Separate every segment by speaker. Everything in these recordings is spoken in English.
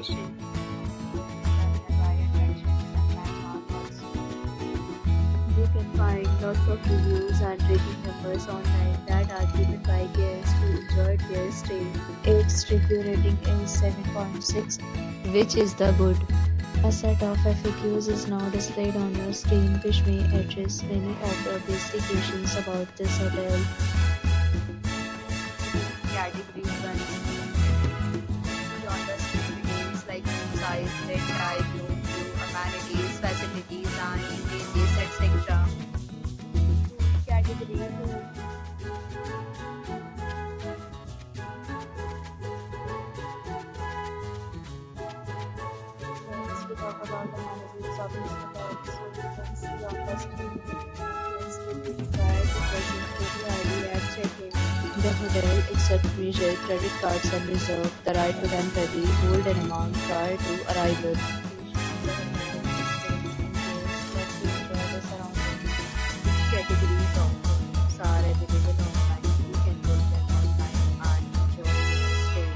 Speaker 1: location, nearby attractions and landmarks also. You can find lots of reviews and rating numbers online that are given by guests who enjoyed their stay. Its review rating is 7.6, which is the good. A set of FAQs is now displayed on your screen, which may address many of the basic questions about this hotel. Categories running beyond the screen details like room size, bed type, room view, amenities, facilities, and amenities, etc. Category 2. Next, we talk about amenities of this hotel. So you can see on the screen, guests will be required to present photo ID at check-in. The hotel accepts major credit cards and reserve the right to temporarily hold an amount prior to arrival. Categories of rooms are available online. You can book them online and enjoy your stay.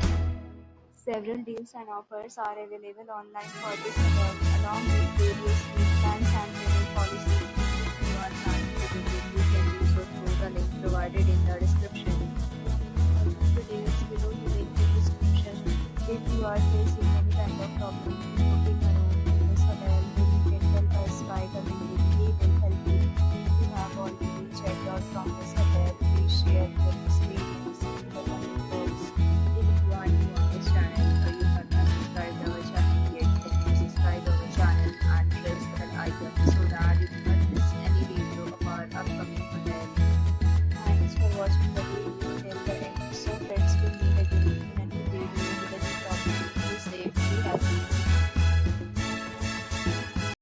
Speaker 1: Several deals and offers are available online for this hotel, along with various meal plans and payment policies. If you are planning to visit, you can do so through the link provided in the description. Details below the link in description. If you are facing any kind of problem in booking a room in this hotel, then you can help us by commenting